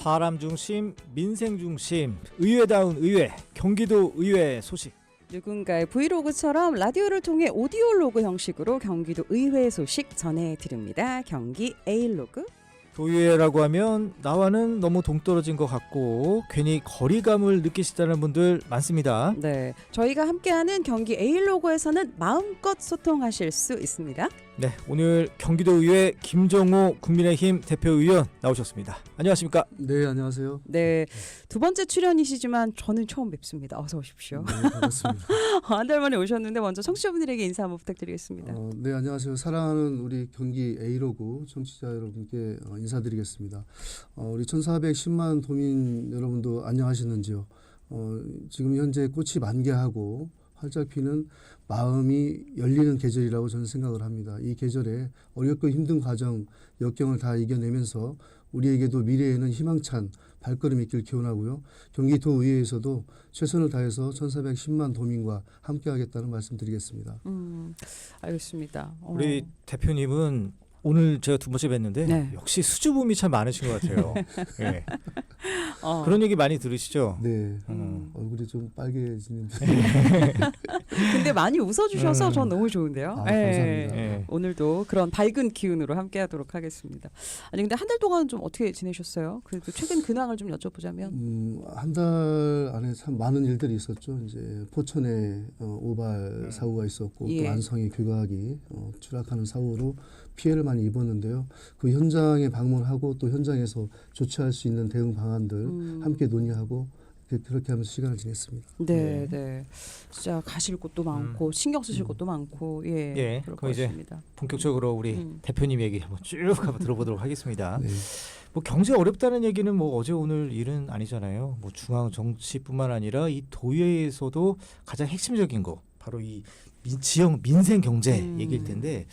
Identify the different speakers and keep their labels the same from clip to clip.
Speaker 1: 사람 중심, 민생 중심, 의회다운 의회, 경기도 의회 소식.
Speaker 2: 누군가의 브이로그처럼 라디오를 통해 오디오로그 형식으로 경기도 의회 소식 전해드립니다. 경기 에일로그.
Speaker 1: 도의회라고 하면 나와는 너무 동떨어진 것 같고 괜히 거리감을 느끼시다는 분들 많습니다.
Speaker 2: 네, 저희가 함께하는 경기 에일로그에서는 마음껏 소통하실 수 있습니다.
Speaker 1: 네, 오늘 경기도의회 김정호 국민의힘 대표의원 나오셨습니다. 안녕하십니까?
Speaker 3: 네, 안녕하세요.
Speaker 2: 네, 두 번째 출연이시지만 저는 처음 뵙습니다. 어서 오십시오.
Speaker 3: 네, 반갑습니다.
Speaker 2: 한 달 만에 오셨는데 먼저 청취자분들에게 인사 한번 부탁드리겠습니다.
Speaker 3: 네, 안녕하세요. 사랑하는 우리 경기 A로그 청취자 여러분께 인사드리겠습니다. 우리 1410만 도민 여러분도 안녕하시는지요? 지금 현재 꽃이 만개하고 활짝 피는 마음이 열리는 계절이라고 저는 생각을 합니다. 이 계절에 어렵고 힘든 과정, 역경을 다 이겨내면서 우리에게도 미래에는 희망찬 발걸음 있길 기원하고요. 경기도의회에서도 최선을 다해서 1410만 도민과 함께하겠다는 말씀드리겠습니다.
Speaker 2: 알겠습니다.
Speaker 1: 우리 대표님은 오늘 제가 두 번째 뵀는데
Speaker 2: 네.
Speaker 1: 역시 수줍음이 참 많으신 것 같아요. 네. 그런 얘기 많이 들으시죠?
Speaker 3: 네, 얼굴이 좀 빨개지는.
Speaker 2: 근데 많이 웃어주셔서 전 너무 좋은데요.
Speaker 3: 감사합니다.
Speaker 1: 네.
Speaker 2: 오늘도 그런 밝은 기운으로 함께하도록 하겠습니다. 아니 근데 한 달 동안 좀 어떻게 지내셨어요? 그래도 최근 근황을 좀 여쭤보자면.
Speaker 3: 한 달 안에 참 많은 일들이 있었죠. 이제 포천에 오발 사고가 있었고
Speaker 2: 예.
Speaker 3: 또 안성의 교각이 추락하는 사고로 피해를 많이 입었는데요. 그 현장에 방문하고 또 현장에서 조치할 수 있는 대응 방안들 함께 논의하고 그렇게 하면서 시간을 지냈습니다.
Speaker 2: 네, 네. 진짜 가실 곳도 많고 신경 쓰실 곳도 많고
Speaker 1: 예,
Speaker 2: 그럴 것
Speaker 1: 그럼 이제
Speaker 2: 같습니다.
Speaker 1: 본격적으로 우리 대표님 얘기 한번 쭉 한번 들어보도록 하겠습니다.
Speaker 3: 네.
Speaker 1: 뭐 경제 어렵다는 얘기는 뭐 어제 오늘 일은 아니잖아요. 뭐 중앙 정치뿐만 아니라 이 도의회에서도 가장 핵심적인 거 바로 이 지역 민생 경제 얘기일 텐데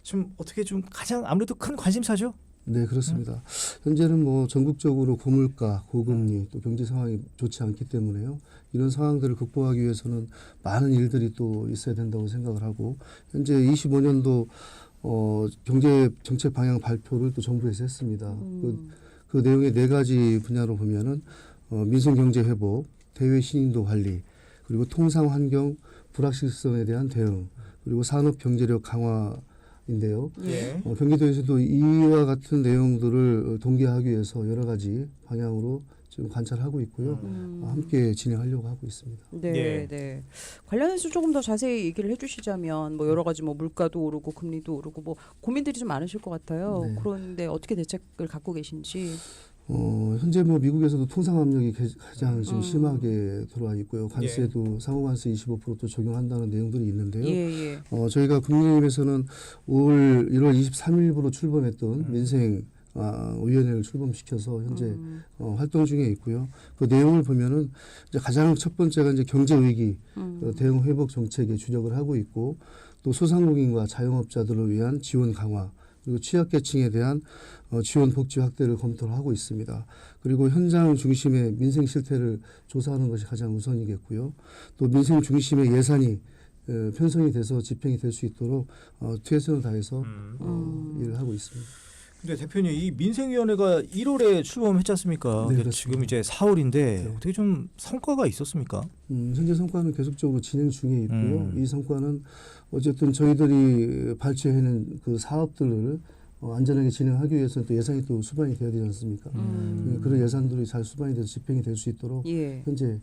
Speaker 1: 좀 어떻게 좀 가장 아무래도 큰 관심사죠.
Speaker 3: 네, 그렇습니다. 현재는 뭐 전국적으로 고물가, 고금리, 또 경제 상황이 좋지 않기 때문에요. 이런 상황들을 극복하기 위해서는 많은 일들이 또 있어야 된다고 생각을 하고 현재 25년도 경제 정책 방향 발표를 또 정부에서 했습니다. 그 내용의 네 가지 분야로 보면은 민생 경제 회복, 대외 신인도 관리, 그리고 통상 환경 불확실성에 대한 대응, 그리고 산업 경제력 강화인데요.
Speaker 1: 예.
Speaker 3: 경기도에서도 이와 같은 내용들을 동기화하기 위해서 여러 가지 방향으로 지금 관찰하고 있고요. 함께 진행하려고 하고 있습니다.
Speaker 2: 네,
Speaker 1: 예.
Speaker 2: 네. 관련해서 조금 더 자세히 얘기를 해주시자면 뭐 여러 가지 뭐 물가도 오르고 금리도 오르고 뭐 고민들이 좀 많으실 것 같아요.
Speaker 3: 네.
Speaker 2: 그런데 어떻게 대책을 갖고 계신지.
Speaker 3: 현재 뭐 미국에서도 통상 압력이 가장 지금 심하게 들어와 있고요. 관세도 상호관세 25%도 적용한다는 내용들이 있는데요.
Speaker 2: 예, 예.
Speaker 3: 저희가 국민의힘에서는 올 1월 23일부로 출범했던 민생 위원회를 출범시켜서 현재 활동 중에 있고요. 그 내용을 보면은 이제 가장 첫 번째가 이제 경제 위기 대응 회복 정책에 주력을 하고 있고 또 소상공인과 자영업자들을 위한 지원 강화 그리고 취약계층에 대한 지원 복지 확대를 검토를 하고 있습니다. 그리고 현장 중심의 민생 실태를 조사하는 것이 가장 우선이겠고요. 또 민생 중심의 예산이 편성이 돼서 집행이 될 수 있도록 최선을 다해서 일을 하고 있습니다.
Speaker 1: 근데 대표님 이 민생위원회가 1월에 출범했지 않습니까?
Speaker 3: 네,
Speaker 1: 근데 지금 이제 4월인데 어떻게 좀 성과가 있었습니까?
Speaker 3: 현재 성과는 계속적으로 진행 중에 있고요. 이 성과는 어쨌든 저희들이 발주해낸 그 사업들을 안전하게 진행하기 위해서는 또 예산이 또 수반이 돼야 되지 않습니까? 그런 예산들이 잘 수반이 돼서 집행이 될 수 있도록
Speaker 2: 예.
Speaker 3: 현재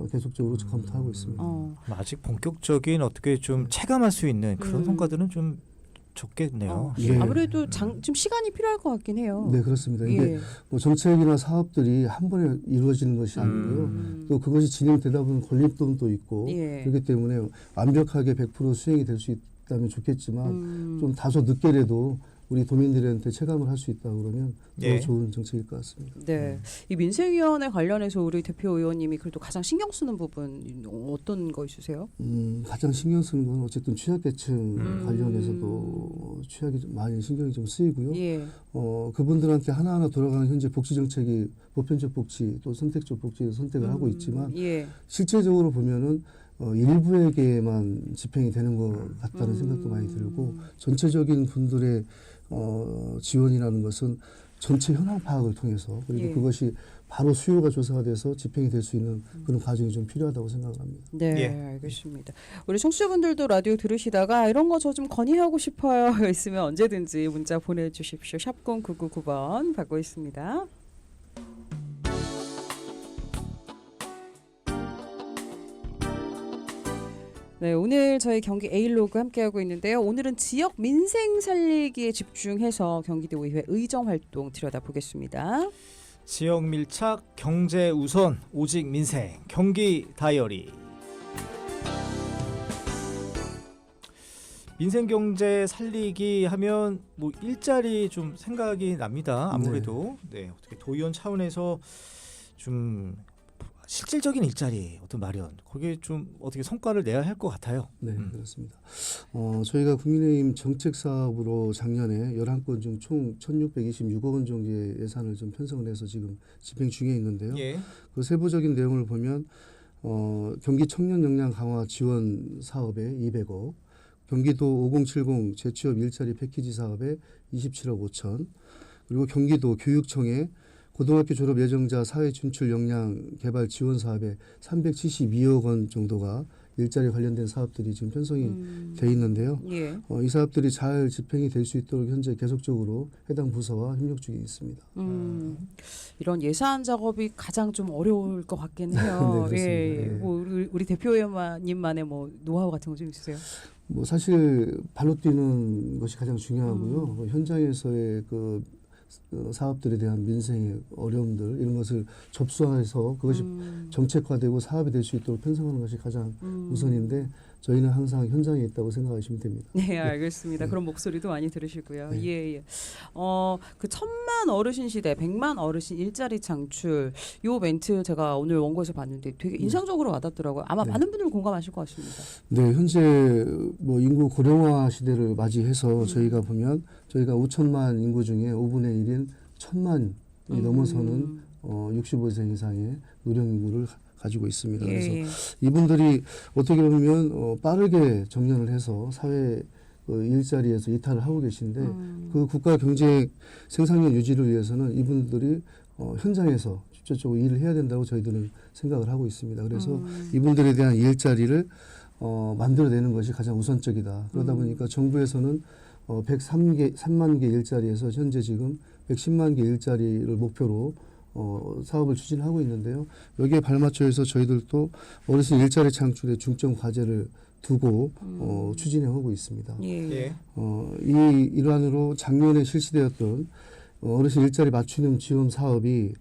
Speaker 3: 계속적으로 검토하고 있습니다.
Speaker 1: 아직 본격적인 어떻게 좀 체감할 수 있는 그런 성과들은 좀 적겠네요.
Speaker 3: 예.
Speaker 2: 아무래도 좀 시간이 필요할 것 같긴 해요.
Speaker 3: 네, 그렇습니다. 이게
Speaker 2: 예.
Speaker 3: 뭐 정책이나 사업들이 한 번에 이루어지는 것이 아니고요. 또 그것이 진행되다 보면 걸림돌도 있고
Speaker 2: 예.
Speaker 3: 그렇기 때문에 완벽하게 100% 수행이 될 수 있다면 좋겠지만 좀 다소 늦게라도 우리 도민들한테 체감을 할 수 있다 그러면 더
Speaker 1: 예.
Speaker 3: 좋은 정책일 것 같습니다.
Speaker 2: 네, 이 민생위원회 관련해서 우리 대표 의원님이 그래도 가장 신경 쓰는 부분 어떤 거 있으세요?
Speaker 3: 가장 신경 쓰는 건 어쨌든 취약계층 관련해서도 취약이 좀 많이 신경이 좀 쓰이고요.
Speaker 2: 예.
Speaker 3: 그분들한테 하나하나 돌아가는 현재 복지 정책이 보편적 복지 또 선택적 복지를 선택을 하고 있지만
Speaker 2: 예.
Speaker 3: 실제적으로 보면은 일부에게만 집행이 되는 것 같다는 생각도 많이 들고 전체적인 분들의 지원이라는 것은 전체 현황 파악을 통해서 그리고
Speaker 2: 예.
Speaker 3: 그것이 바로 수요가 조사가 돼서 집행이 될 수 있는 그런 과정이 좀 필요하다고 생각을 합니다.
Speaker 2: 네,
Speaker 1: 예.
Speaker 2: 알겠습니다. 우리 청취자분들도 라디오 들으시다가 이런 거 저 좀 건의하고 싶어요 있으면 언제든지 문자 보내주십시오. 샵 0999번 받고 있습니다. 네, 오늘 저희 경기 A로그 함께하고 있는데요. 오늘은 지역 민생 살리기에 집중해서 경기도의회 의정활동 들여다보겠습니다.
Speaker 1: 지역 밀착, 경제 우선, 오직 민생, 경기 다이어리. 민생 경제 살리기 하면 뭐 일자리 좀 생각이 납니다. 아무래도 네, 어떻게 도의원 차원에서 좀 실질적인 일자리 어떤 마련 거기에 좀 어떻게 성과를 내야 할 것 같아요.
Speaker 3: 네, 그렇습니다. 저희가 국민의힘 정책 사업으로 작년에 11건 중 총 1,626억 원 정도의 예산을 좀 편성을 해서 지금 집행 중에 있는데요.
Speaker 1: 예.
Speaker 3: 그 세부적인 내용을 보면 경기 청년 역량 강화 지원 사업에 200억, 경기도 5070 재취업 일자리 패키지 사업에 27억 5천, 그리고 경기도 교육청에 고등학교 졸업 예정자 사회 진출 역량 개발 지원 사업에 372억 원 정도가 일자리 관련된 사업들이 지금 편성이 돼 있는데요.
Speaker 2: 예.
Speaker 3: 이 사업들이 잘 집행이 될 수 있도록 현재 계속적으로 해당 부서와 협력 중에 있습니다.
Speaker 2: 이런 예산 작업이 가장 좀 어려울 것 같긴 해요.
Speaker 3: 네, 그렇습니다.
Speaker 2: 예.
Speaker 3: 예.
Speaker 2: 뭐 우리 대표님만의 뭐 노하우 같은 거 좀 있으세요?
Speaker 3: 뭐 사실 발로 뛰는 것이 가장 중요하고요. 현장에서의 그 사업들에 대한 민생의 어려움들 이런 것을 접수해서 그것이 정책화되고 사업이 될 수 있도록 편성하는 것이 가장 우선인데 저희는 항상 현장에 있다고 생각하시면 됩니다.
Speaker 2: 네, 알겠습니다. 그런 목소리도 많이 들으시고요.
Speaker 3: 네.
Speaker 2: 예, 예. 그 1,000만 어르신 시대, 100만 어르신 일자리 창출 요 멘트 제가 오늘 원고에서 봤는데 되게 인상적으로 와닿더라고요. 아마
Speaker 3: 네.
Speaker 2: 많은 분들 공감하실 것 같습니다.
Speaker 3: 네, 현재 뭐 인구 고령화 시대를 맞이해서 저희가 보면 저희가 5천만 인구 중에 5분의 1인 1,000만이 넘어서는 65세 이상의 노령 인구를 가지고 있습니다. 그래서
Speaker 2: 예.
Speaker 3: 이분들이 어떻게 보면 빠르게 정년을 해서 사회 일자리에서 이탈을 하고 계신데 그 국가 경제 생산력 유지를 위해서는 이분들이 현장에서 직접적으로 일을 해야 된다고 저희들은 생각을 하고 있습니다. 그래서 이분들에 대한 일자리를 만들어내는 것이 가장 우선적이다. 그러다 보니까 정부에서는 103만 개 일자리에서 현재 지금 110만 개 일자리를 목표로 사업을 추진하고 있는데요. 여기에 발맞춰서 저희들도 어르신 일자리 창출에 중점 과제를 두고 추진해 오고 있습니다.
Speaker 2: 예.
Speaker 1: 예.
Speaker 3: 이 일환으로 작년에 실시되었던 어르신 일자리 맞춤형 지원 사업이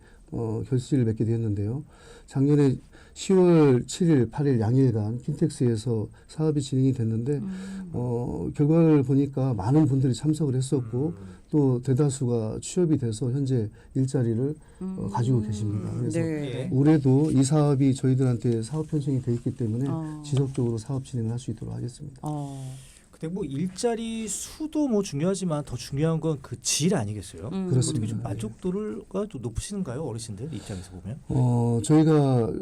Speaker 3: 결실을 맺게 되었는데요. 작년에 10월 7일, 8일 양일간 킨텍스에서 사업이 진행이 됐는데 결과를 보니까 많은 분들이 참석을 했었고 또 대다수가 취업이 돼서 현재 일자리를 가지고 계십니다. 그래서
Speaker 2: 네.
Speaker 3: 올해도 이 사업이 저희들한테 사업 편성이 돼 있기 때문에 지속적으로 사업 진행을 할 수 있도록 하겠습니다.
Speaker 1: 근데 뭐 일자리 수도 뭐 중요하지만 더 중요한 건 그 질 아니겠어요?
Speaker 3: 그렇습니다.
Speaker 1: 어떻게 좀 만족도가 좀 높으신가요, 어르신들 입장에서 보면?
Speaker 3: 저희가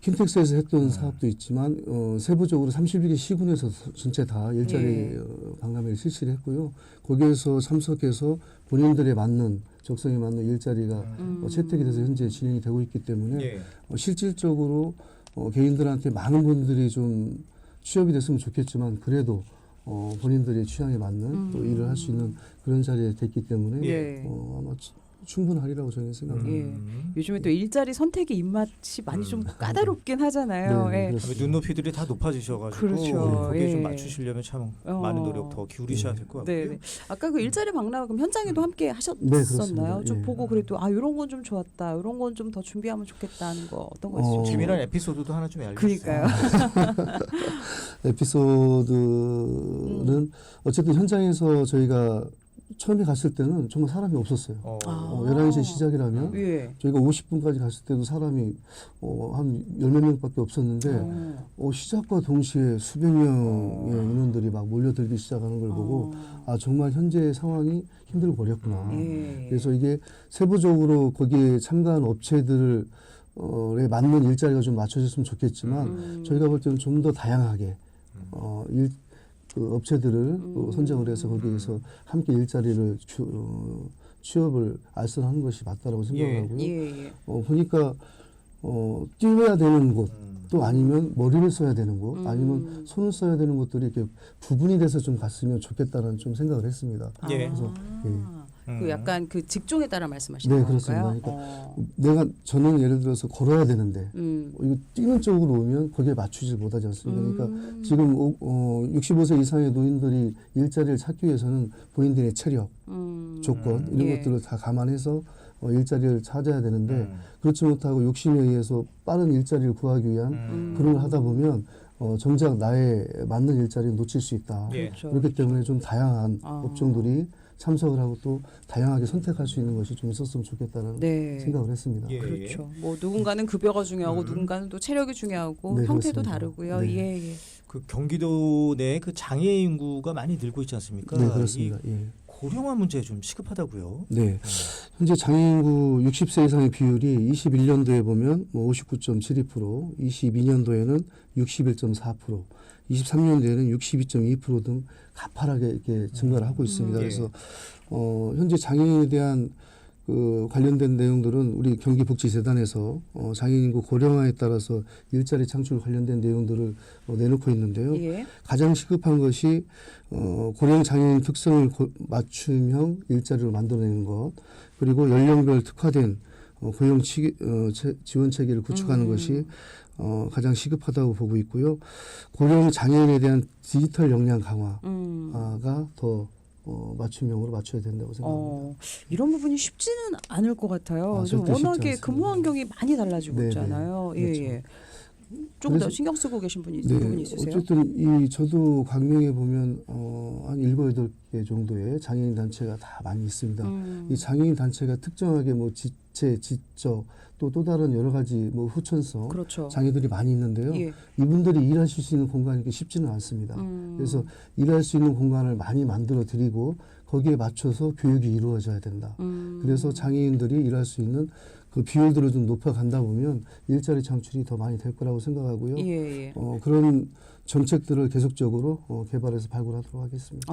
Speaker 3: 킨텍스에서 했던 사업도 있지만 세부적으로 31개 시군에서 전체 다 일자리 박람회를 실시를 했고요. 거기에서 참석해서 본인들에 맞는 적성에 맞는 일자리가 채택이 돼서 현재 진행이 되고 있기 때문에
Speaker 1: 예.
Speaker 3: 실질적으로 개인들한테 많은 분들이 좀 취업이 됐으면 좋겠지만 그래도 본인들의 취향에 맞는 또 일을 할 수 있는 그런 자리에 됐기 때문에
Speaker 2: 예.
Speaker 3: 아마 충분하리라고 저는 생각합니다.
Speaker 2: 예. 요즘에 또 일자리 선택의 입맛이 많이 좀 까다롭긴 하잖아요.
Speaker 3: 네,
Speaker 2: 예.
Speaker 3: 그렇습니다.
Speaker 1: 눈높이들이 다 높아지셔가지고
Speaker 2: 그렇죠.
Speaker 1: 거기에 좀
Speaker 2: 예.
Speaker 1: 맞추시려면 참 많은 노력 더 기울이셔야 될 것 같고요.
Speaker 2: 네, 네. 아까 그 일자리 박람회 그럼 현장에도 함께
Speaker 3: 네,
Speaker 2: 하셨었나요?
Speaker 3: 그렇습니다.
Speaker 2: 좀
Speaker 3: 예.
Speaker 2: 보고 그래도 이런 건 좀 좋았다, 이런 건 좀 더 준비하면 좋겠다 하는 거 어떤 거 있어요?
Speaker 1: 재미난 에피소드도 하나 좀 알려주세요.
Speaker 2: 그러니까요.
Speaker 3: 에피소드는 어쨌든 현장에서 저희가 처음에 갔을 때는 정말 사람이 없었어요. 11시 시작이라면
Speaker 2: 예.
Speaker 3: 저희가 50분까지 갔을 때도 사람이 한 10몇 명밖에 없었는데 시작과 동시에 수백 명의 인원들이 막 몰려들기 시작하는 걸 보고 정말 현재 상황이 힘들고 버렸구나.
Speaker 2: 예.
Speaker 3: 그래서 이게 세부적으로 거기에 참가한 업체들에 맞는 일자리가 좀 맞춰졌으면 좋겠지만 저희가 볼 때는 좀 더 다양하게 그 업체들을 또 선정을 해서 거기에서 함께 일자리를 취업을 알선하는 것이 맞다라고 생각을
Speaker 1: 예.
Speaker 3: 하고요.
Speaker 2: 예.
Speaker 3: 보니까 뛰어야 되는 곳, 또 아니면 머리를 써야 되는 곳, 아니면 손을 써야 되는 곳들이 이렇게 구분이 돼서 좀 갔으면 좋겠다는 좀 생각을 했습니다.
Speaker 1: 예.
Speaker 3: 그래서
Speaker 2: 그 약간 그 직종에 따라 말씀하시는
Speaker 3: 네,
Speaker 2: 건가요?
Speaker 3: 그렇습니다. 저는 예를 들어서 걸어야 되는데 이거 뛰는 쪽으로 오면 거기에 맞추지 못하지 않습니까? 그러니까 지금 65세 이상의 노인들이 일자리를 찾기 위해서는 본인들의 체력, 조건 이런
Speaker 2: 예.
Speaker 3: 것들을 다 감안해서 일자리를 찾아야 되는데 그렇지 못하고 욕심에 의해서 빠른 일자리를 구하기 위한 그런 걸 하다 보면 정작 나에 맞는 일자리를 놓칠 수 있다.
Speaker 1: 예.
Speaker 2: 그렇죠.
Speaker 3: 그렇기 때문에 좀 다양한 업종들이 참석을 하고 또 다양하게 선택할 수 있는 것이 좀 있었으면 좋겠다는
Speaker 2: 네.
Speaker 3: 생각을 했습니다.
Speaker 1: 예.
Speaker 2: 그렇죠. 뭐 누군가는 급여가 중요하고 누군가는 또 체력이 중요하고
Speaker 3: 네,
Speaker 2: 형태도
Speaker 3: 그렇습니다.
Speaker 2: 다르고요.
Speaker 3: 네.
Speaker 2: 예.
Speaker 1: 그 경기도 내 그 장애 인구가 많이 늘고 있지 않습니까?
Speaker 3: 네, 그렇습니다.
Speaker 1: 이
Speaker 3: 예.
Speaker 1: 고령화 문제 좀 시급하다고요.
Speaker 3: 네. 현재 장애인구 60세 이상의 비율이 21년도에 보면 59.72%, 22년도에는 61.4%, 23년도에는 62.2% 등 가파르게 이렇게 증가를 하고 있습니다.
Speaker 1: 예.
Speaker 3: 그래서 현재 장애인에 대한 그 관련된 내용들은 우리 경기복지재단에서 장애인구 고령화에 따라서 일자리 창출 관련된 내용들을 내놓고 있는데요.
Speaker 2: 예.
Speaker 3: 가장 시급한 것이 고령 장애인 특성을 맞춤형 일자리로 만들어내는 것, 그리고 연령별 특화된 고용 지원 체계를 구축하는 것이 가장 시급하다고 보고 있고요. 고령 장애인에 대한 디지털 역량 강화가 더 맞춤형으로 맞춰야 된다고 생각합니다.
Speaker 2: 이런 부분이 쉽지는 않을 것 같아요. 좀
Speaker 3: 절대 쉽지
Speaker 2: 워낙에
Speaker 3: 않습니다.
Speaker 2: 근무 환경이 많이 달라지고
Speaker 3: 네네.
Speaker 2: 있잖아요.
Speaker 3: 그렇죠.
Speaker 2: 예. 좀 더 신경 쓰고 계신 부분이 있으세요?
Speaker 3: 어쨌든 저도 강명에 보면 한 7, 8개 정도의 장애인 단체가 다 많이 있습니다. 이 장애인 단체가 특정하게 뭐 지체, 지적 또 다른 여러 가지 뭐 후천성
Speaker 2: 그렇죠.
Speaker 3: 장애들이 많이 있는데요.
Speaker 2: 예.
Speaker 3: 이분들이 일하실 수 있는 공간이 쉽지는 않습니다. 그래서 일할 수 있는 공간을 많이 만들어 드리고 거기에 맞춰서 교육이 이루어져야 된다. 그래서 장애인들이 일할 수 있는 그 비율들을 좀 높여간다 보면 일자리 창출이 더 많이 될 거라고 생각하고요.
Speaker 2: 예.
Speaker 3: 그런 정책들을 계속적으로 개발해서 발굴하도록 하겠습니다.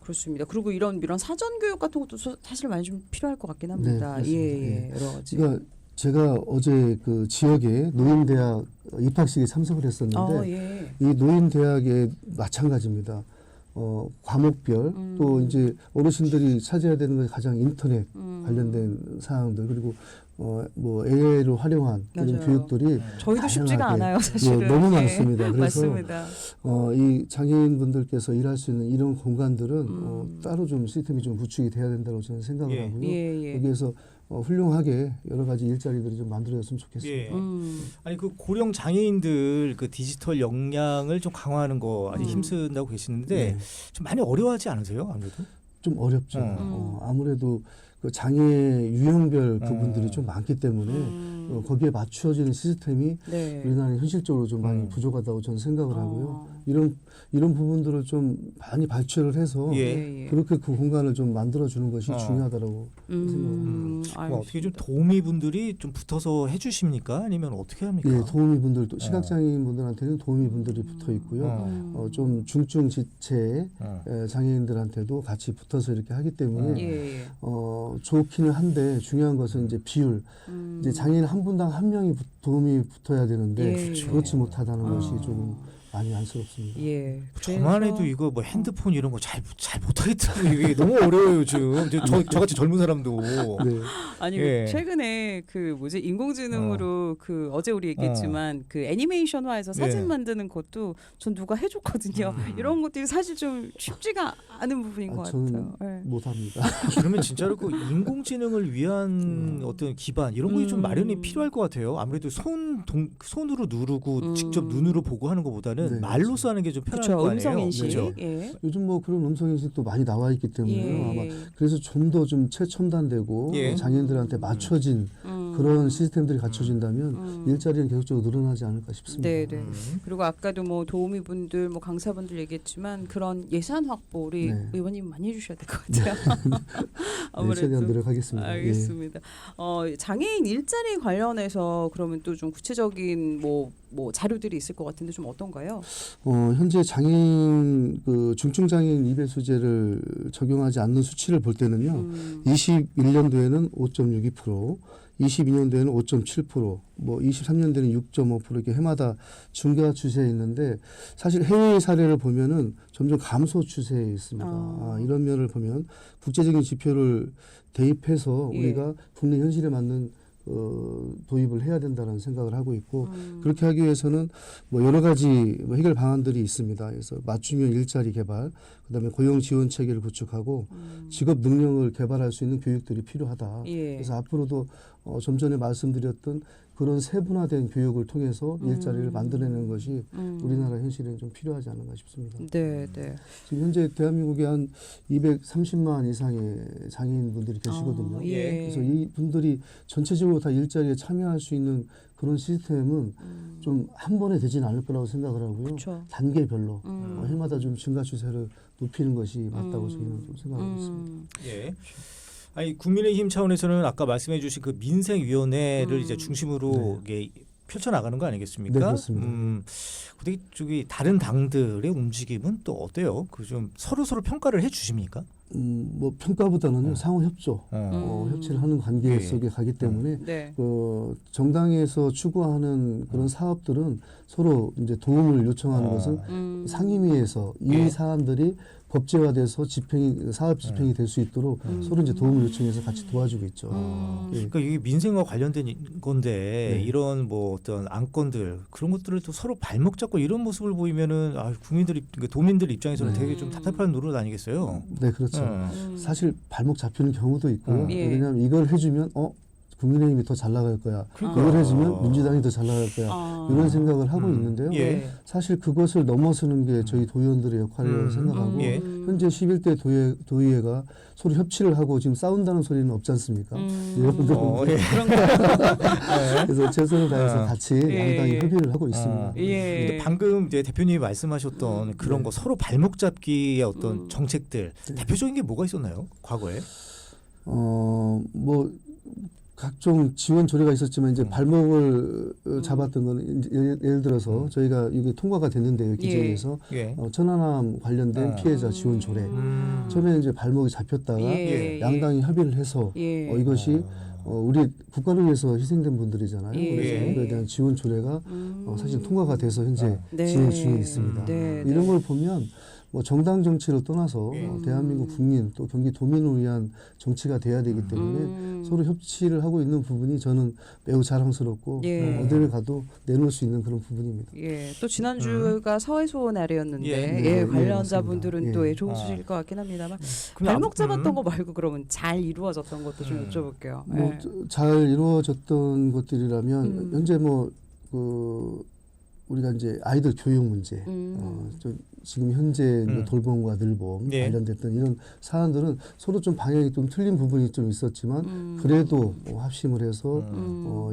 Speaker 2: 그렇습니다. 그리고 이런 사전 교육 같은 것도 사실 많이 좀 필요할 것 같긴 합니다.
Speaker 3: 네,
Speaker 2: 예. 여러 가지.
Speaker 3: 그러니까 제가 어제 그 지역에 노인대학 입학식에 참석을 했었는데 이 노인대학에 마찬가지입니다. 과목별 또 이제 어르신들이 찾아야 되는 것이 가장 인터넷 관련된 사항들 그리고 뭐 AI를 활용한 이런
Speaker 2: 맞아요.
Speaker 3: 교육들이
Speaker 2: 저희도 쉽지가
Speaker 3: 다양하게,
Speaker 2: 않아요, 사실은.
Speaker 3: 너무
Speaker 2: 예.
Speaker 3: 많습니다. 그래서
Speaker 2: 맞습니다.
Speaker 3: 이 장애인분들께서 일할 수 있는 이런 공간들은 따로 좀 시스템이 좀 구축이 돼야 된다고 저는 생각을
Speaker 1: 예.
Speaker 3: 하고요.
Speaker 2: 예.
Speaker 3: 여기에서 훌륭하게 여러 가지 일자리들이 좀 만들어졌으면 좋겠습니다.
Speaker 1: 예. 아니 그 고령 장애인들 그 디지털 역량을 좀 강화하는 거 아직 힘쓴다고 계시는데
Speaker 3: 네.
Speaker 1: 좀 많이 어려워하지 않으세요? 아무래도?
Speaker 3: 좀 어렵죠. 아무래도 그 장애 유형별 부분들이 좀 많기 때문에 거기에 맞춰지는 시스템이
Speaker 2: 네.
Speaker 3: 우리나라는 현실적으로 좀 많이 부족하다고 저는 생각을 하고요. 이런 부분들을 좀 많이 발췌를 해서
Speaker 1: 예.
Speaker 3: 그렇게 그 공간을 좀 만들어주는 것이 중요하다고 생각합니다.
Speaker 1: 뭐 어떻게 좀 도우미분들이 좀 붙어서 해주십니까? 아니면 어떻게 합니까?
Speaker 3: 예, 도우미분들도 시각장애인분들한테는 도우미분들이 붙어 있고요. 좀 중증 지체 장애인들한테도 같이 붙어서 이렇게 하기 때문에 좋기는 한데 중요한 것은 이제 비율. 이제 장애인 한 분당 한 명이 도움이 붙어야 되는데 그렇지 못하다는 것이 조금 많이 안쓰럽습니다.
Speaker 2: 예.
Speaker 1: 저만 해도 이거 뭐 핸드폰 이런 거 잘 못하겠더라고요. 이게 너무 어려워요 요즘. 저같이 젊은 사람도.
Speaker 3: 네.
Speaker 2: 아니
Speaker 1: 예.
Speaker 2: 최근에 그 뭐지 인공지능으로 그 어제 우리 얘기했지만 그 애니메이션화해서 사진
Speaker 1: 예.
Speaker 2: 만드는 것도 전 누가 해줬거든요. 이런 것들이 사실 좀 쉽지가 않은 부분인 것
Speaker 3: 저는
Speaker 2: 같아요. 예.
Speaker 3: 못합니다.
Speaker 1: 그러면 진짜로 그 인공지능을 위한 어떤 기반 이런 것이 좀 마련이 필요할 것 같아요. 아무래도 손으로 누르고 직접 눈으로 보고 하는 것보다는
Speaker 3: 네,
Speaker 1: 말로써 하는 게 좀 편할
Speaker 2: 그렇죠.
Speaker 1: 거 아니에요.
Speaker 2: 음성 인식.
Speaker 1: 그렇죠?
Speaker 2: 예.
Speaker 3: 요즘 뭐 그런 음성인식도 많이 나와 있기 때문에요.
Speaker 2: 예.
Speaker 3: 아마 그래서 좀 더 좀 최첨단되고
Speaker 1: 예.
Speaker 3: 장애인들한테 맞춰진 그런 시스템들이 갖춰진다면 일자리는 계속적으로 늘어나지 않을까 싶습니다.
Speaker 2: 네, 네. 그리고 아까도 뭐 도우미분들, 뭐 강사분들 얘기했지만 그런 예산 확보 우리
Speaker 3: 네.
Speaker 2: 의원님 많이 해주셔야 될 것 같아요.
Speaker 3: 네, 최대한 노력하겠습니다.
Speaker 2: 알겠습니다. 장애인 일자리 관련해서 그러면 또 좀 구체적인 뭐 자료들이 있을 것 같은데 좀 어떤가요?
Speaker 3: 현재 장애인 그 중증 장애인 이배수제를 적용하지 않는 수치를 볼 때는요. 21년도에는 5.62%, 22년도에는 5.7%, 뭐 23년도에는 6.5% 이렇게 해마다 증가 추세에 있는데 사실 해외 사례를 보면은 점점 감소 추세에 있습니다. 이런 면을 보면 국제적인 지표를 대입해서
Speaker 2: 예.
Speaker 3: 우리가 국내 현실에 맞는 도입을 해야 된다는 생각을 하고 있고 그렇게 하기 위해서는 뭐 여러 가지 뭐 해결 방안들이 있습니다. 그래서 맞춤형 일자리 개발, 그다음에 고용 지원 체계를 구축하고 직업 능력을 개발할 수 있는 교육들이 필요하다.
Speaker 2: 예.
Speaker 3: 그래서 앞으로도 좀 전에 말씀드렸던 그런 세분화된 교육을 통해서 일자리를 만들어내는 것이 우리나라 현실에 좀 필요하지 않은가 싶습니다.
Speaker 2: 네, 네.
Speaker 3: 지금 현재 대한민국에 한 230만 이상의 장애인분들이 계시거든요.
Speaker 2: 예.
Speaker 3: 그래서 이 분들이 전체적으로 다 일자리에 참여할 수 있는 그런 시스템은 좀 한 번에 되지는 않을 거라고 생각을 하고요.
Speaker 2: 그쵸.
Speaker 3: 단계별로 해마다 좀 증가 추세를 높이는 것이 맞다고 저희는 좀 생각하고 있습니다.
Speaker 1: 예. 아니 국민의힘 차원에서는 아까 말씀해주신 그 민생위원회를 이제 중심으로 이게 펼쳐 나가는 거 아니겠습니까?
Speaker 3: 네, 그렇습니다.
Speaker 1: 근데 저기 다른 당들의 움직임은 또 어때요? 그 좀 서로 평가를 해주십니까?
Speaker 3: 뭐 평가보다는요 상호 협조, 협치를 하는 관계
Speaker 1: 예.
Speaker 3: 속에 가기 때문에
Speaker 2: 네.
Speaker 3: 정당에서 추구하는 그런 사업들은 서로 이제 도움을 요청하는 것은 상임위에서
Speaker 1: 예.
Speaker 3: 이 사안들이 법제화돼서 사업 집행이 될 수 있도록 서로 이제 도움을 요청해서 같이 도와주고 있죠. 예.
Speaker 1: 그러니까 이게 민생과 관련된 건데
Speaker 3: 네.
Speaker 1: 이런 뭐 어떤 안건들 그런 것들을 또 서로 발목 잡고 이런 모습을 보이면은 국민들 그러니까 도민들 입장에서는 되게 좀 답답한 노릇 아니겠어요?
Speaker 3: 네, 그렇죠. 사실 발목 잡히는 경우도 있고요.
Speaker 2: 예.
Speaker 3: 왜냐하면 이걸 해주면 국민의힘이 더 잘 나갈 거야.
Speaker 1: 그러니까요.
Speaker 3: 이걸 해주면 민주당이 더 잘 나갈 거야. 이런 생각을 하고 있는데요.
Speaker 1: 예.
Speaker 3: 사실 그것을 넘어서는 게 저희 도의원들의 역할이라고 생각하고
Speaker 1: 예.
Speaker 3: 현재 11대 도의회가 서로 협치를 하고 지금 싸운다는 소리는 없지 않습니까? 여러분들
Speaker 1: 예.
Speaker 2: 그런 거.
Speaker 3: 그래서 최선을 다해서 같이
Speaker 2: 예.
Speaker 3: 양당이 협의를 하고 있습니다.
Speaker 2: 예.
Speaker 1: 근데 방금 이제 대표님이 말씀하셨던 그런 거 서로 발목 잡기의 어떤 정책들 대표적인 게 뭐가 있었나요? 과거에?
Speaker 3: 뭐 각종 지원 조례가 있었지만 이제 발목을 잡았던 거는 이제 예를 들어서 저희가 이게 통과가 됐는데요 기재위에서
Speaker 1: 예.
Speaker 3: 천안함 관련된 피해자 지원 조례 처음에 이제 발목이 잡혔다가
Speaker 2: 예.
Speaker 3: 양당이 협의를 해서
Speaker 2: 예.
Speaker 3: 이것이 우리 국가를 위해서 희생된 분들이잖아요.
Speaker 2: 예.
Speaker 3: 그래서 그에 대한 지원 조례가 사실 통과가 돼서 현재
Speaker 2: 네.
Speaker 3: 진행 중에 있습니다.
Speaker 2: 네.
Speaker 3: 이런 걸 보면 뭐 정당 정치를 떠나서 대한민국 국민 또 경기도민을 위한 정치가 돼야 되기 때문에 서로 협치를 하고 있는 부분이 저는 매우 자랑스럽고
Speaker 2: 예.
Speaker 3: 어디를 가도 내놓을 수 있는 그런 부분입니다.
Speaker 2: 예, 또 지난주가 사회수호 날이었는데
Speaker 1: 예.
Speaker 2: 관련자분들은
Speaker 3: 맞습니다.
Speaker 2: 또
Speaker 3: 예.
Speaker 2: 좋은 소식일 것 같긴 합니다만
Speaker 1: 그럼
Speaker 2: 발목 잡았던 거 말고 그러면 잘 이루어졌던 것도 좀 여쭤볼게요.
Speaker 3: 뭐
Speaker 2: 예.
Speaker 3: 잘 이루어졌던 것들이라면 현재 뭐 우리가 이제 아이들 교육 문제, 좀 지금 현재 뭐 돌봄과 늘봄
Speaker 1: 예.
Speaker 3: 관련됐던 이런 사안들은 서로 좀 방향이 좀 틀린 부분이 좀 있었지만 그래도 합심을 해서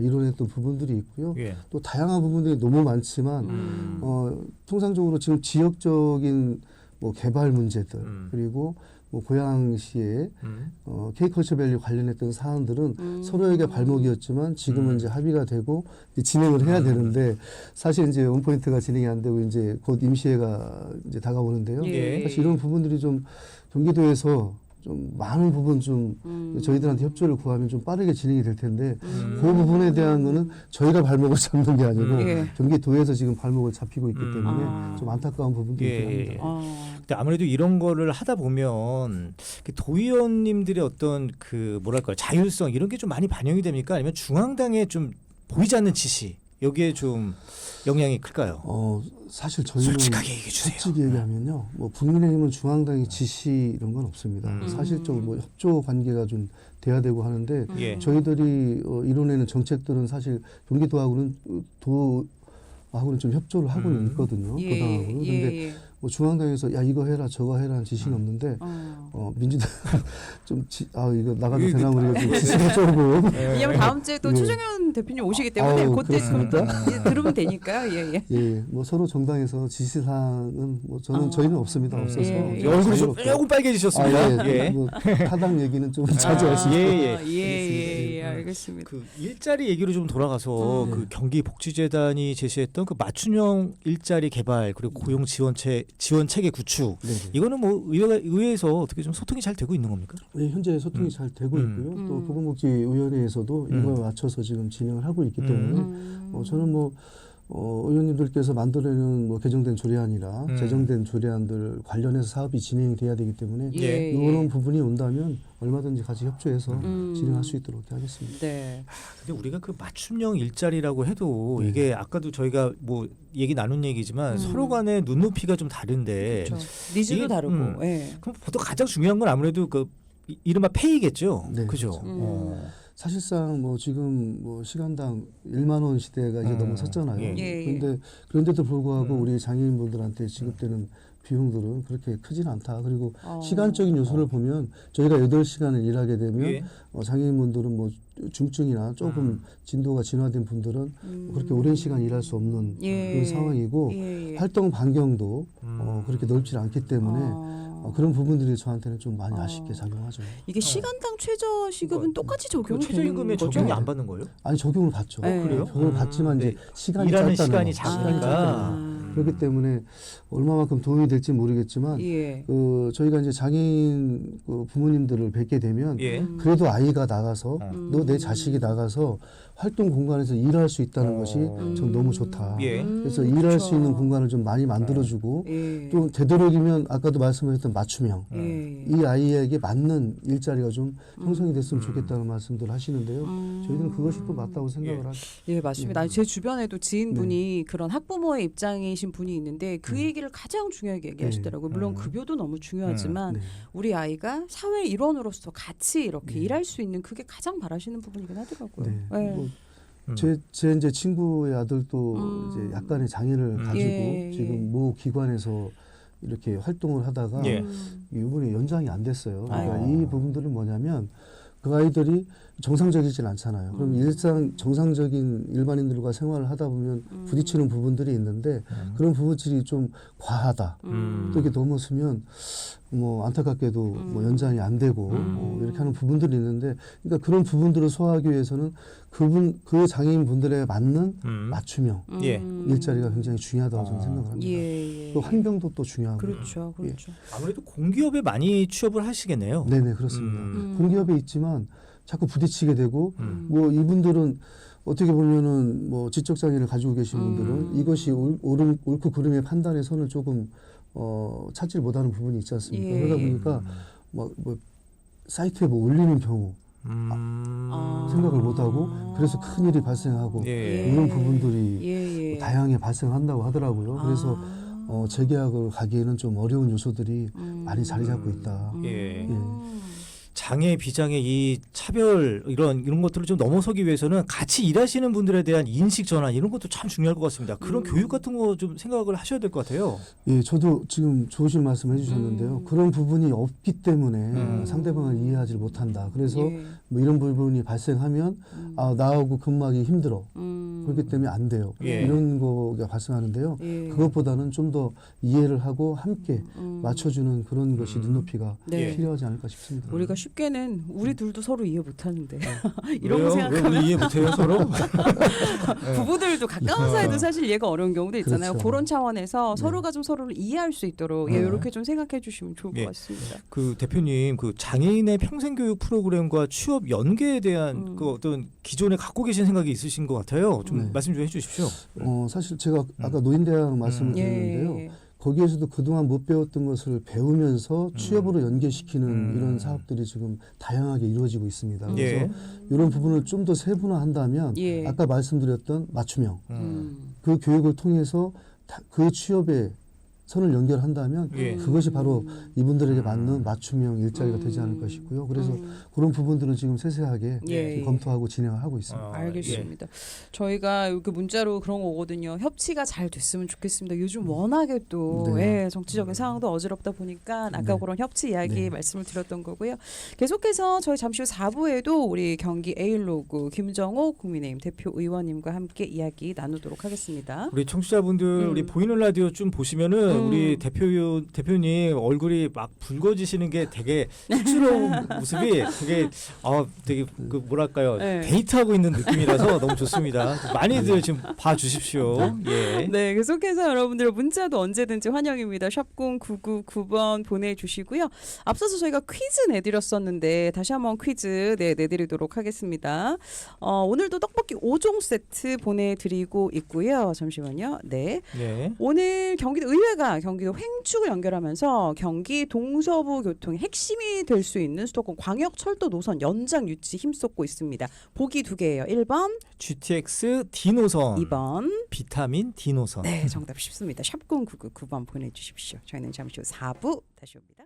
Speaker 3: 이뤄냈던 부분들이 있고요.
Speaker 1: 예.
Speaker 3: 또 다양한 부분들이 너무 많지만 통상적으로 지금 지역적인 뭐 개발 문제들 그리고 뭐 고양시의 K컬처 밸류 관련했던 사안들은 서로에게 발목이었지만 지금은 이제 합의가 되고 이제 진행을 해야 되는데 사실 이제 원포인트가 진행이 안 되고 이제 곧 임시회가 이제 다가오는데요.
Speaker 1: 예.
Speaker 3: 사실 이런 부분들이 좀 경기도에서 좀 많은 부분 좀 저희들한테 협조를 구하면 좀 빠르게 진행이 될 텐데 그 부분에 대한 거는 저희가 발목을 잡는 게 아니고
Speaker 2: 예.
Speaker 3: 경기도에서 지금 발목을 잡히고 있기 때문에 좀 안타까운 부분도 있긴
Speaker 1: 예.
Speaker 3: 합니다.
Speaker 1: 근데 아무래도 이런 거를 하다 보면 그 도의원님들의 어떤 그 뭐랄까요 자율성 이런 게 좀 많이 반영이 됩니까? 아니면 중앙당의 좀 보이지 않는 지시 여기에 좀 영향이 클까요?
Speaker 3: 사실 저희는
Speaker 1: 솔직하게 얘기해 주세요.
Speaker 3: 솔직히 얘기하면요, 뭐 국민의힘은 중앙당의 지시 이런 건 없습니다. 사실적으로 뭐 협조 관계가 좀 돼야 되고 하는데
Speaker 1: 예.
Speaker 3: 저희들이 이뤄내는 정책들은 사실 경기도하고는 좀 협조를 하고는 있거든요.
Speaker 2: 예.
Speaker 3: 도당하고는.
Speaker 2: 예.
Speaker 3: 근데
Speaker 2: 예.
Speaker 3: 뭐 중앙당에서 야 이거 해라 저거 해라는 지시는 없는데 민주당 이거 나가도 되나 우리가 좀 지시가 조금
Speaker 2: 왜냐면 다음 주에 또
Speaker 3: 예.
Speaker 2: 최종현 대표님 오시기 때문에
Speaker 3: 아우,
Speaker 2: 그때
Speaker 3: 그렇습니까?
Speaker 2: 들으면 되니까요. 예, 예.
Speaker 3: 예, 뭐 서로 정당에서 지시사항은 뭐 저희는 없습니다. 없어서
Speaker 2: 예, 예.
Speaker 1: 얼굴이 좀
Speaker 3: 자유롭게.
Speaker 1: 조금 빨개지셨습니다.
Speaker 3: 예. 뭐 타당 얘기는 좀 자주 할 수 있어요.
Speaker 2: 예, 알겠습니다.
Speaker 1: 그 일자리 얘기로 좀 돌아가서 그 경기복지재단이 제시했던 그 맞춤형 일자리 개발 그리고 고용 지원 체계 구축
Speaker 3: 네네.
Speaker 1: 이거는 뭐 의회에서 어떻게 좀 소통이 잘 되고 있는 겁니까?
Speaker 3: 네, 현재 소통이 잘 되고 있고요. 또 보건복지위원회에서도 이거에 맞춰서 지금 진행을 하고 있기 때문에 저는 뭐 의원님들께서 만들어내는 뭐 개정된 조례안이나 제정된 조례안들 관련해서 사업이 진행이 돼야 되기 때문에
Speaker 2: 예,
Speaker 3: 이런 부분이 온다면 얼마든지 같이 협조해서 진행할 수 있도록 하겠습니다.
Speaker 2: 네.
Speaker 1: 근데 우리가 그 맞춤형 일자리라고 해도 이게 아까도 저희가 뭐 얘기 나눈 얘기지만 서로 간의 눈높이가 좀 다른데
Speaker 2: 그렇죠. 니즈도
Speaker 1: 이게,
Speaker 2: 다르고. 예.
Speaker 1: 그럼 보통 가장 중요한 건 아무래도 그 이른바 페이겠죠.
Speaker 3: 네,
Speaker 1: 그죠?
Speaker 3: 그렇죠. 사실상 뭐 지금 뭐 시간당 1만 원 시대가 이제 넘어섰잖아요.
Speaker 2: 예.
Speaker 3: 그런데도 불구하고 우리 장애인분들한테 지급되는 비용들은 그렇게 크진 않다. 그리고 시간적인 요소를 보면 저희가 8시간을 일하게 되면 장애인분들은 뭐 중증이나 조금 진도가 진화된 분들은 그렇게 오랜 시간 일할 수 없는 그런 상황이고 활동 반경도 그렇게 넓지 않기 때문에 그런 부분들이 저한테는 좀 많이 아쉽게 작용하죠.
Speaker 2: 이게 시간당 최저 시급은 똑같이 적용이 되는
Speaker 1: 최저임금에
Speaker 2: 거죠?
Speaker 1: 적용이 안 받는 거예요?
Speaker 3: 아니 적용을 받죠.
Speaker 2: 네.
Speaker 1: 그래요?
Speaker 3: 적용을 받지만 이제 시간이
Speaker 1: 일하는
Speaker 3: 짧다는
Speaker 1: 시간이
Speaker 3: 거.
Speaker 1: 작으니까.
Speaker 3: 그렇기 때문에 얼마만큼 도움이 될지 모르겠지만
Speaker 2: 예.
Speaker 3: 저희가 이제 장애인 부모님들을 뵙게 되면 그래도 아이가 나가서 너 내 자식이 나가서 활동 공간에서 일할 수 있다는 것이 전 너무 좋다. 그래서 일할 수 있는 공간을 좀 많이 만들어주고 또 되도록이면 아까도 말씀하셨던 맞춤형 이 아이에게 맞는 일자리가 좀 형성이 됐으면 좋겠다는 말씀들 하시는데요. 저희는 그것이 또 맞다고 생각을 하죠.
Speaker 2: 예, 맞습니다. 제 주변에도 지인분이 그런 학부모의 입장이신 분이 있는데 그 얘기를 가장 중요하게 얘기하시더라고요. 물론 급여도 너무 중요하지만 우리 아이가 사회 일원으로서 같이 이렇게 일할 수 있는 그게 가장 바라시는 부분이긴 하더라고요.
Speaker 3: 뭐 제 이제 친구의 아들도 이제 약간의 장애를 가지고 지금 모 기관에서 이렇게 활동을 하다가 이번에 연장이 안 됐어요. 그러니까 이 부분들은 뭐냐면 그 아이들이 정상적이진 않잖아요. 그럼 일상 정상적인 일반인들과 생활을 하다 보면 부딪히는 부분들이 있는데 그런 부분들이 좀 과하다. 또 이렇게 넘어서면 뭐 안타깝게도 뭐 연장이 안 되고 이렇게 하는 부분들이 있는데 그러니까 그런 부분들을 소화하기 위해서는 그 장애인 분들에 맞는 맞춤형 일자리가 굉장히 중요하다고 저는 생각을 합니다. 또 환경도 또 중요하고.
Speaker 2: 그렇죠.
Speaker 1: 아무래도 공기업에 많이 취업을 하시겠네요.
Speaker 3: 네네 그렇습니다. 공기업에 있지만 자꾸 부딪히게 되고 뭐 이분들은 어떻게 보면은 뭐 지적 장애를 가지고 계신 분들은 이것이 옳고 그름의 판단의 선을 조금 찾지 못하는 부분이 있지 않습니까? 그러다 보니까 뭐 사이트에 뭐 올리는 경우 생각을 못하고 그래서 큰 일이 발생하고 이런 부분들이 다양하게 발생한다고 하더라고요. 그래서 재계약을 가기에는 좀 어려운 요소들이 많이 자리 잡고 있다.
Speaker 1: 장애, 비장애 이 차별 이런 것들을 좀 넘어서기 위해서는 같이 일하시는 분들에 대한 인식 전환 이런 것도 참 중요할 것 같습니다. 그런 교육 같은 거 좀 생각을 하셔야 될 것 같아요.
Speaker 3: 예, 저도 지금 좋으신 말씀 해주셨는데요. 그런 부분이 없기 때문에 상대방을 이해하지 못한다. 그래서 뭐 이런 부분이 발생하면 나하고 근무하기 힘들어. 그렇기 때문에 안 돼요. 이런 거가 발생하는데요. 그것보다는 좀 더 이해를 하고 함께 맞춰주는 그런 것이 눈높이가 필요하지 않을까 싶습니다.
Speaker 2: 우리가 쉽게는 우리 둘도 서로 이해 못하는데 이런
Speaker 1: 왜요?
Speaker 2: 거 생각하면
Speaker 1: 왜 우리 이해 못해요 서로?
Speaker 2: 부부들도 가까운 사이도 사실 이해가 어려운 경우도 있잖아요.
Speaker 3: 그렇죠.
Speaker 2: 그런 차원에서 서로가 좀 서로를 이해할 수 있도록 이렇게 좀 생각해 주시면 좋을 것 같습니다.
Speaker 1: 그 대표님 그 장애인의 평생교육 프로그램과 취업 연계에 대한 그 어떤 기존에 갖고 계신 생각이 있으신 것 같아요. 좀 말씀 좀 해주십시오.
Speaker 3: 사실 제가 아까 노인대학 말씀을 드렸는데요. 거기에서도 그동안 못 배웠던 것을 배우면서 취업으로 연계시키는 이런 사업들이 지금 다양하게 이루어지고 있습니다. 그래서 이런 부분을 좀 더 세분화한다면 아까 말씀드렸던 맞춤형 그 교육을 통해서 그 취업에 선을 연결한다면
Speaker 1: 예.
Speaker 3: 그것이 바로 이분들에게 맞는 맞춤형 일자리가 되지 않을까 싶고요. 그래서 그런 부분들은 지금 세세하게
Speaker 2: 예.
Speaker 3: 검토하고 진행을 하고 있습니다.
Speaker 2: 알겠습니다. 저희가 이렇게 문자로 그런 거거든요. 협치가 잘 됐으면 좋겠습니다. 요즘 워낙에 또
Speaker 3: 네.
Speaker 2: 정치적인 상황도 어지럽다 보니까 아까
Speaker 3: 네.
Speaker 2: 그런 협치 이야기
Speaker 3: 네.
Speaker 2: 말씀을 드렸던 거고요. 계속해서 저희 잠시 후 4부에도 우리 경기 에일로그 김정옥 국민의힘 대표 의원님과 함께 이야기 나누도록 하겠습니다.
Speaker 1: 우리 청취자분들 우리 보이는 라디오 좀 보시면은 우리 대표님 얼굴이 막 붉어지시는 게 되게 쑥스러운 모습이 되게 그 뭐랄까요
Speaker 2: 네.
Speaker 1: 데이트하고 있는 느낌이라서 너무 좋습니다. 많이들 지금 봐주십시오. 예.
Speaker 2: 네, 계속해서 여러분들 문자도 언제든지 환영입니다. 샵 0999번 보내주시고요. 앞서서 저희가 퀴즈 내드렸었는데 다시 한번 퀴즈 내드리도록 하겠습니다. 오늘도 떡볶이 5종 세트 보내드리고 있고요. 잠시만요. 네.
Speaker 1: 네.
Speaker 2: 오늘 경기도 의회가 경기도 횡축을 연결하면서 경기 동서부 교통의 핵심이 될 수 있는 수도권 광역철도 노선 연장 유치 힘쏟고 있습니다. 보기 2개예요. 1번,
Speaker 1: GTX D 노선,
Speaker 2: 2번.
Speaker 1: 비타민 D 노선.
Speaker 2: 네, 정답 쉽습니다. 샵 0999번 보내주십시오. 저희는 잠시 후 4부 다시 옵니다.